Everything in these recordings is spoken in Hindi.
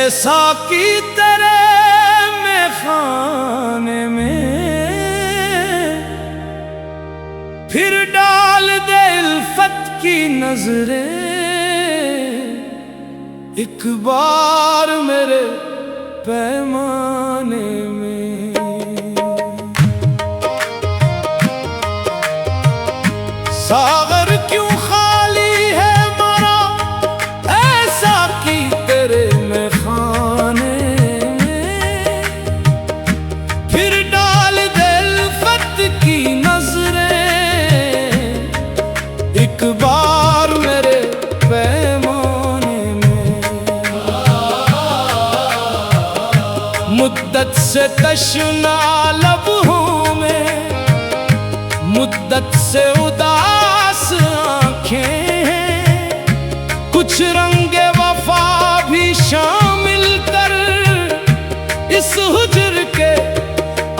साकी तेरे में खाने में फिर डाल दे उल्फत की नजरें एक बार मेरे पैमाने में। सागर क्यों खाली है मरा ऐसा की तेरे में खाने में फिर डाल दे उल्फत की नजरें एक बार मेरे पैमाने में। मुद्दत से तशना लब हूँ मैं, मुद्दत से उदास आंखें हैं, कुछ रंगे वफा भी शामिल कर इस हुज्र के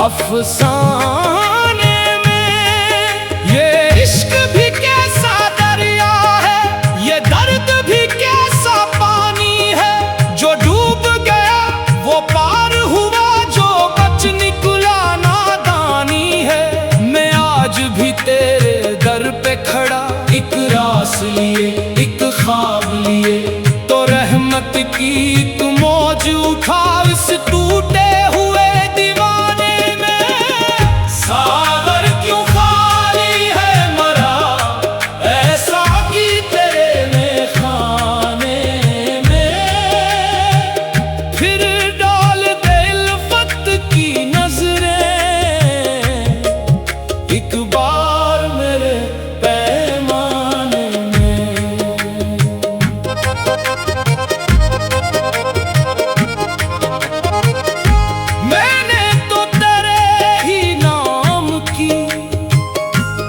अफसाने में। ये इश्क भी कैसा दरिया है, ये दर्द भी कैसा पानी है, जो डूब गया वो पार हुआ, जो बच निकला नादानी है। मैं आज भी तेरे दर पे खड़ा एक रास लिए एक ख्वाब लिए, तो रहमत की तू मौज उठा इस टूटे हुए दीवाने में। सागर क्यों खाली है मरा ऐसा की तेरे में खाने में फिर डाल दे उल्फत की नजरें एक बार मेरे पैमाने में। मैंने तो तेरे ही नाम की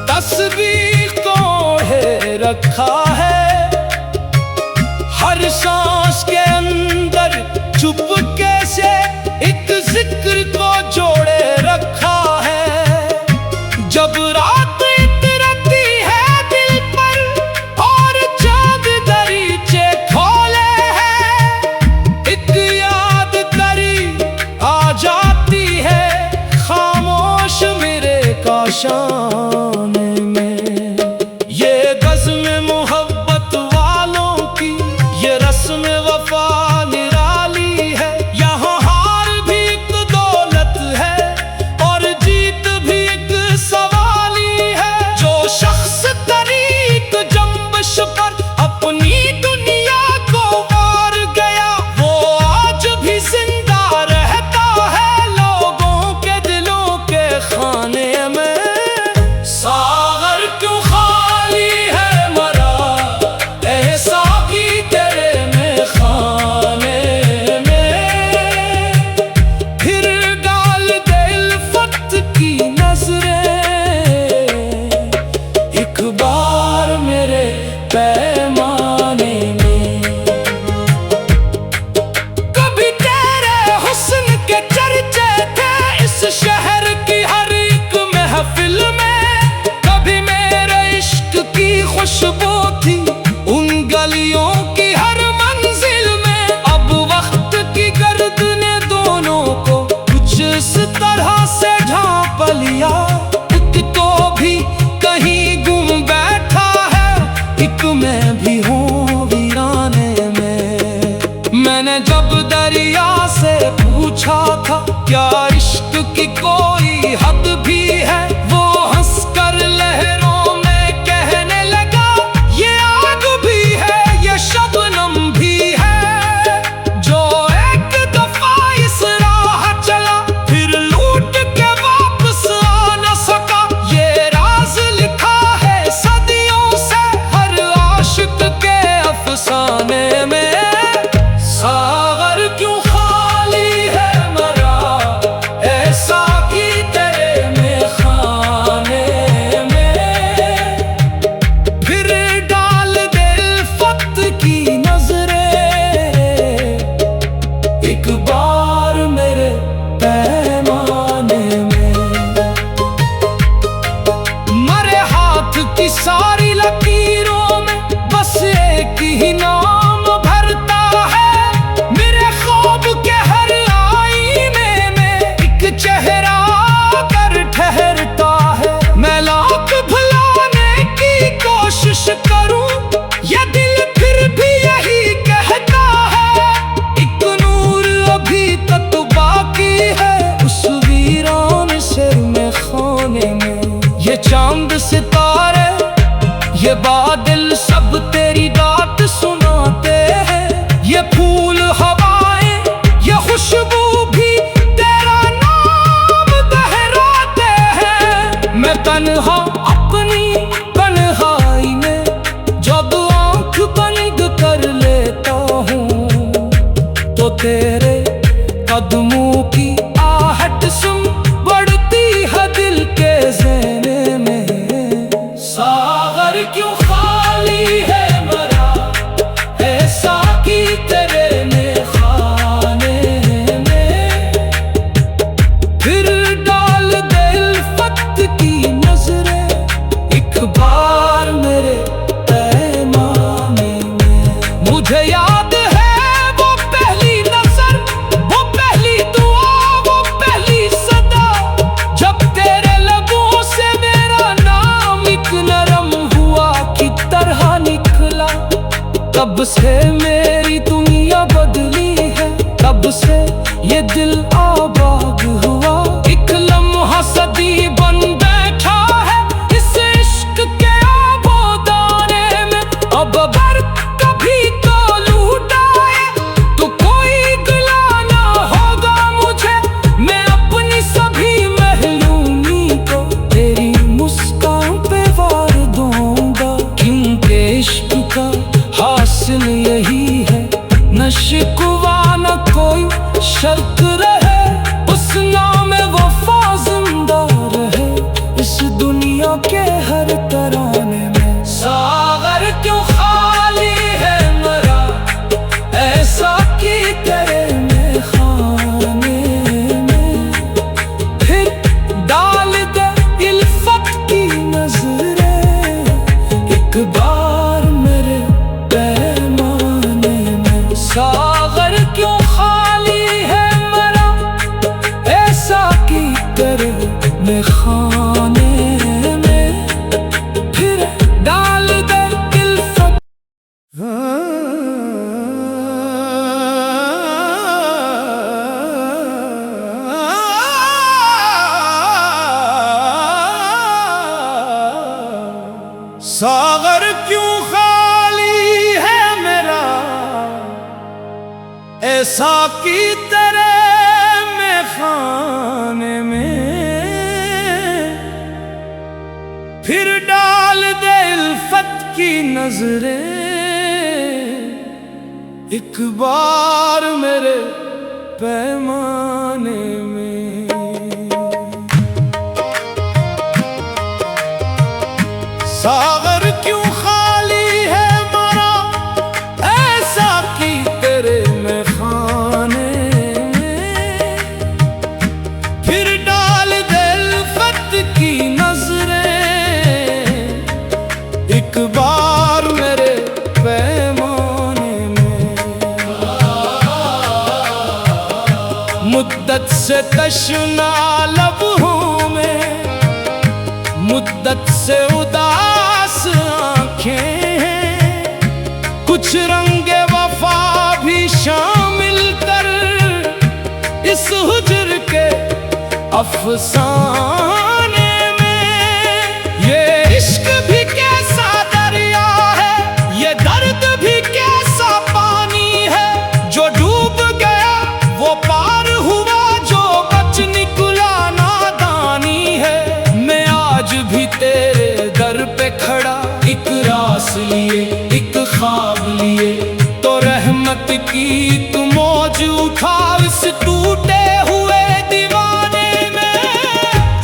तस्वीर को है रखा है, हर सांस के अंदर चुपके से एक जिक्र को जोड़े रखा है। जब रात इतरती है दिल पर और चांद दरीचे खोले हैं, एक याद करी आ जाती है खामोश मेरे काशाने में। ये गज़्म मोहब्बत वालों की ये रस्म वफा निराली है, यहाँ हार भी एक दौलत है और जीत भी एक सवाली है। जो शख्स तरीक जंबश पर अपनी दुनिया को वार गया, वो आज भी जिंदा रहता है लोगों के दिलों के खाने में। सागर क्यों खाली है मरा ऐसा की तेरे में खाने में फिर डाल दे उल्फत की नजरें एक बार मेरे पैमाने में। कभी तेरे हुस्न के चर्चे थे इस शहर की हर एक महफिल में, कभी मेरे इश्क की खुशबू थी उन गलियों की हर मंजिल में। अब वक्त की गर्द ने दोनों को कुछ इस तरह से ढांप लिया, एक तो भी कहीं गुम बैठा है, एक मैं भी हूँ वीराने में। मैंने जब दरिया से पूछा था क्या इश्क की कोई हद भी है, वो हंसकर लहरों में कहने लगा ये आग भी है ये शबनम भी है। जो एक दफा इस राह चला फिर लूट के वापस आ न सका, ये राज लिखा है सदियों से हर आशिक के अफसाने में। सागर क्यों खाली है मरा कब से मेरी दुनिया बदली है, कब से ये दिल आबाद हुआ। एक लम्हा सदी बन बैठा है इस इश्क के आबोदाने में। अब अगर कभी तो लूट आए तो कोई गिला ना होगा मुझे। मैं अपनी सभी महरूमी को तेरी मुस्कान पे वार दूंगा, क्योंकि इश्क का हासिल यही है, न शिकवा न कोई शर्त रहे, उस नाम वफा जिंदा रहे इस दुनिया के हर तराने में। सागर क्यों खाली है मरा, ऐसा कि तेरे में खाने में। फिर डाल दे इल्फत की नजरें एक बार मेरे पैमाने में। सागर क्यों खाली है मरा, ऐसा कि तेरे में खाने में। फिर डाल दे इल्फत। सागर क्यों खाली है मेरा, ऐसा कि तेरे में खाने में। फिर डाल दे इल्फत की नजरें एक बार मेरे पैमाने में। सागर क्यों खाली है मरा, ऐसा कि तेरे में खाने में। फिर डाल दे इल्फत की नजरें एक बार मेरे पैमाने में। मुद्दत से तशना लब हूँ मैं, मुद्दत से उदास आंखें हैं। कुछ रंगे वफा भी शामिल कर इस हुज्र के अफसाने में। ये इश्क भी कैसा दरिया है, ये दर्द भी कैसा पानी है। जो डूब गया वो पार हुआ, जो बच निकला नादानी है। मैं आज भी तेरे दर पे खड़ा, एक रास लिए एक ख्वाब लिए, तो रहमत की तू मौज उठा इस टूटे हुए दीवाने में।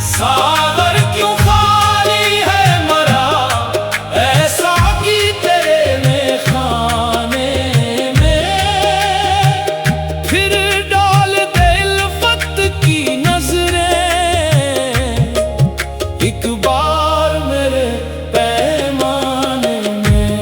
सागर क्यों खाली है मरा, ऐसा कि तेरे में खाने में। फिर डाल दे इल्फत की नजरें एक बार मेरे पैमाने में।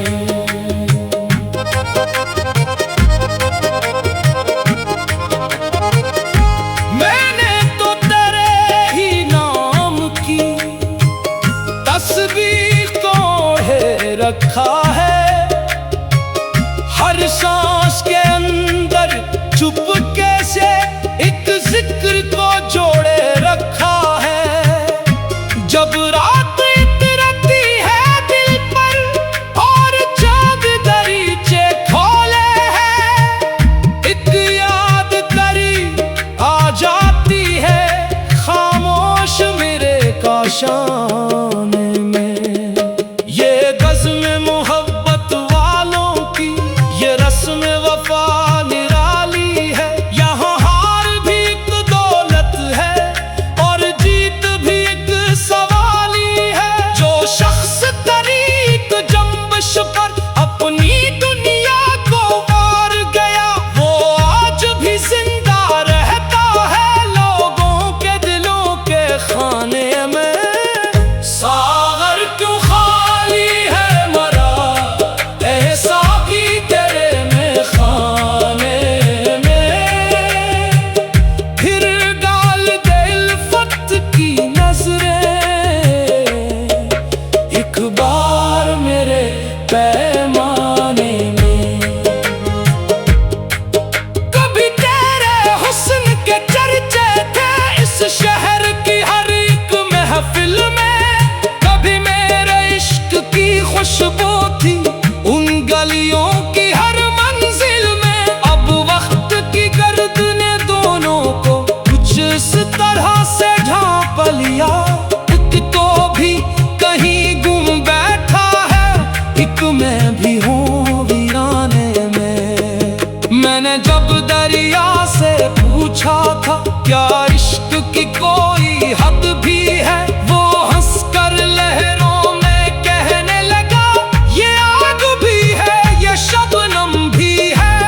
क्या इश्क की कोई हद भी है? वो हंसकर लहरों में कहने लगा, ये आग भी है, ये शबनम भी है।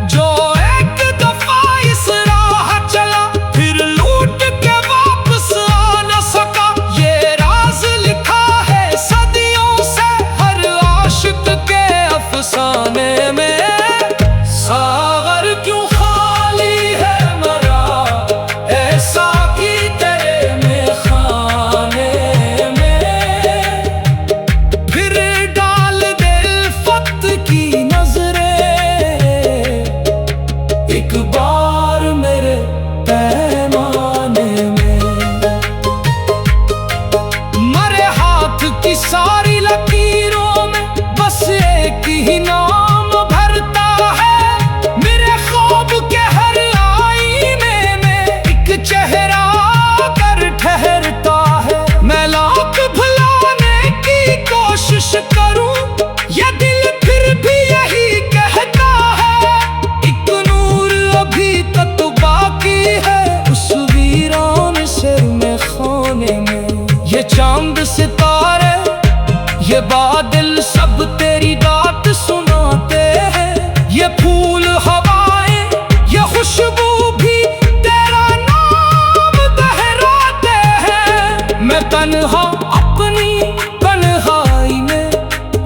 जो एक दफा इस राह चला, फिर लूट के वापस आ न सका। ये राज लिखा है सदियों से हर आशिक के अफसाने में। सागर क्यों खाली है मरा, ऐसा कि तेरे मेखाने में। फिर डाल दे उल्फत की नजरें एक बार मेरे पैमाने में। मरे हाथ की सारी लकीरों में बस एक ही नाम भरता है। मेरे ख्वाब के हर आईने में एक चेहरा कर ठहरता है। मैं लाख भुलाने की कोशिश करूं, ये दिल फिर भी यही कहता है। एक नूर अभी तक बाकी है उस वीरान सिर में खाने में। ये चांद सितारे, ये बादल सब तेरी बात सुनाते हैं। ये फूल हवाएं, ये खुशबू भी तेरा नाम दोहराते हैं। मैं तन्हा अपनी तन्हाई में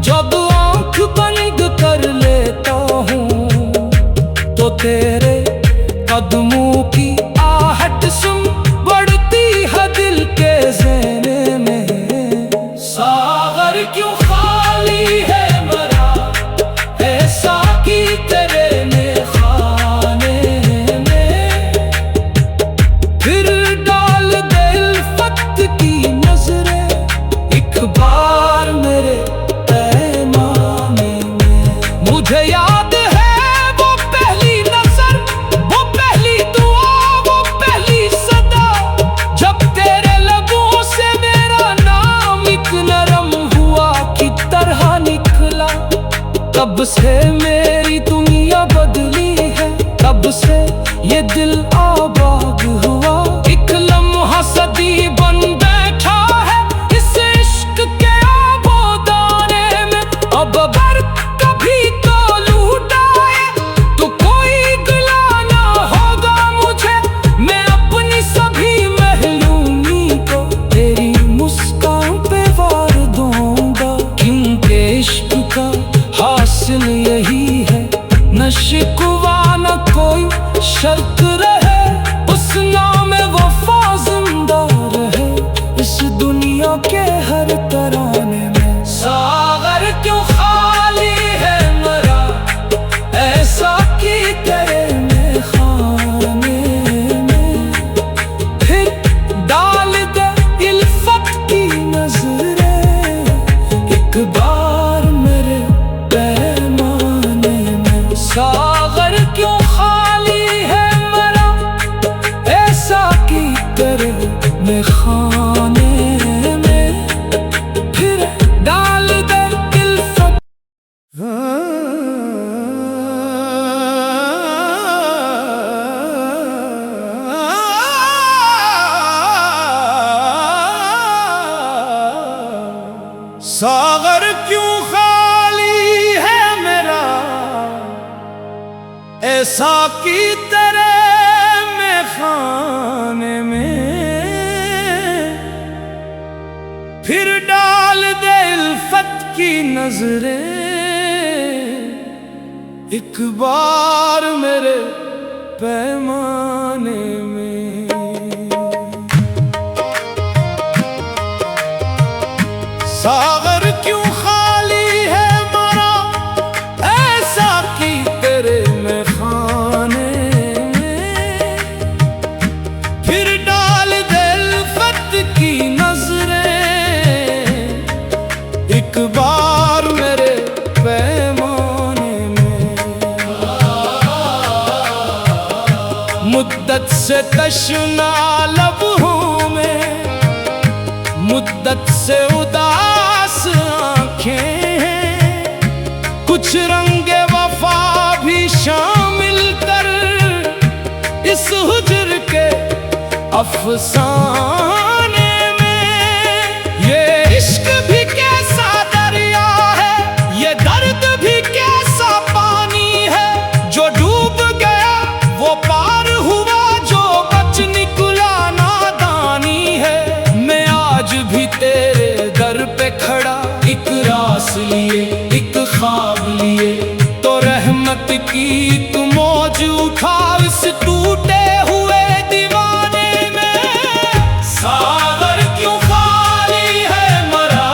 जब आंख बंद कर लेता हूँ, तो तेरे कदमों की आहट सुन बढ़ती है दिल के ज़हन में। सागर क्यों खाली है मरा, ऐसा कि तेरे मेखाने में। फिर डाल दे उल्फत की नजरें एक बार मेरे पैमाने में। मुझे याद है वो पहली नजर, वो पहली दुआ, वो पहली सदा, जब तेरे लबों से मेरा नाम एक नरम हुआ की तरह निकला। तब से मेरी दुनिया बदली है, तब से ये दिल आबाद हुआ। एक लम्हा सदी बन बैठा है इस इश्क के आबोदाने में। अब अगर कभी तो लूट आए तो कोई गिला ना होगा मुझे। मैं अपनी सभी महलूमी को तेरी मुस्कान पे वार दूंगा, क्योंकि इश्क का हासिल यही है, न शिकवा न कोई शर्त रहे। उस नाम वफा जिंदा रहे इस दुनिया के हर तराने में। सागर क्यों खाली है मरा, ऐसा कि तेरे मेखाने में। फिर डाल दे उल्फत की नजरें एक बार मेरे पैमाने में। सागर क्यों खाली है मरा, ऐसा कि तेरे मेखाने में। फिर डाल दे उल्फत। सागर क्यों खाली है मेरा, ऐसा कि तेरे मेखाने में। फिर डाल दे उल्फत की नजरें एक बार मेरे पैमाने में। सागर क्यों खाली है मरा, ऐसा कि तेरे मेखाने में। फिर डाल दे उल्फत की नजरें एक बार मेरे पैमाने में। मुद्दत से तशना लब हूँ मैं, मुद्दत से उदास आंखें हैं। कुछ रंगे वफा भी शामिल कर इस हुज्र के अफसाने में। ये इश्क भी कैसा दरिया है, ये दर्द भी कैसा पानी है। जो डूब गया वो पार हुआ, जो बच निकला नादानी है। मैं आज भी तेरे दर पे खड़ा, एक रास लिए एक ख्वाब लिए, तो रहमत की एक मौज उठा इस टूटे हुए दीवाने में। सागर क्यों खाली है मरा,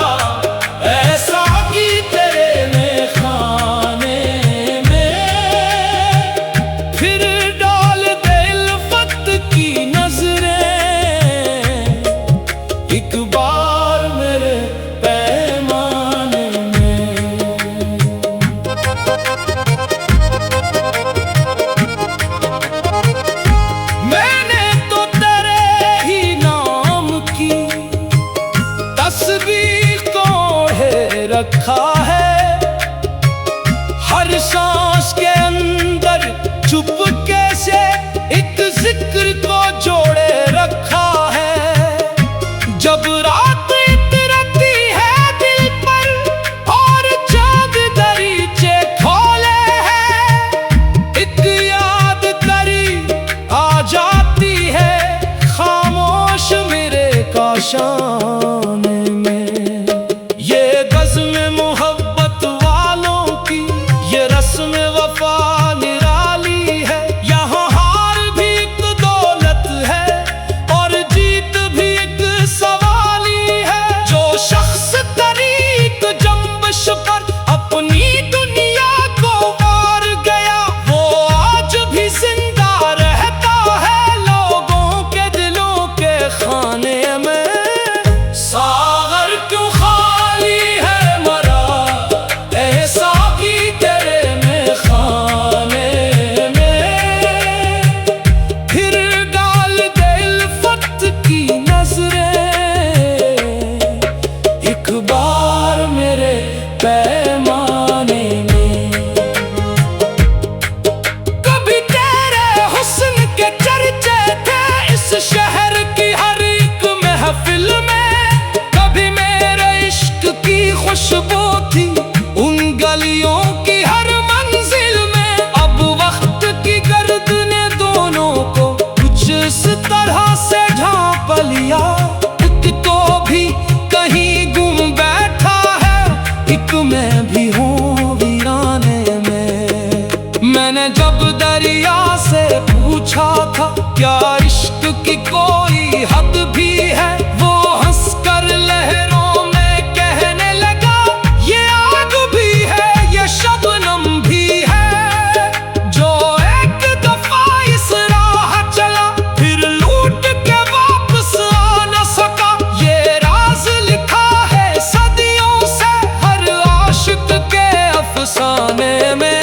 ऐसा कि तेरे में खाने में। फिर डाल दे उल्फत की नजरें, एक बार मेरे पैमाने में। मैंने तो तेरे ही नाम की तस्वीर को ओढ़े रखा है। हर सांस के अंदर चुपके से एक जिक्र को जोड़े रखा है। जब रात इतरती है दिल पर और चाँद दरीचे खोले हैं, एक याद करीब आ जाती है खामोश मेरे काशाने में। ये गज़्म मोहब्बत वालों की, ये रस्म वफा निराली है। यहाँ हार भी एक दौलत है और जीत भी एक सवाली है। जो शख्स तरीक जंबश पर अपनी दुनिया को मार गया, वो आज भी जिंदा रहता है लोगों के दिलों के खाने में। सागर क्यों खाली है मरा, ऐसा कि तेरे में खाने में। फिर डाल दे उल्फत की नजरें, एक बार मेरे पैमाने में। कभी तेरे हुस्न के चर्चे थे इस शहर की हर एक महफिल में। कभी मेरे इश्क की खुशबू थी उन गलियों की हर मंजिल में। अब वक्त की गर्द ने दोनों को कुछ इस तरह से ढांप लिया। एक तो भी कहीं गुम बैठा है, एक मैं भी हूँ वीराने में। मैंने जब दरिया से पूछा था क्या इश्क की कोई हद भी है, वो हंसकर लहरों में कहने लगा ये आग भी है, ये शबनम भी है। जो एक दफा इस राह चला फिर लूट के वापस आ न सका। ये राज लिखा है सदियों से हर आशिक के अफसाने में।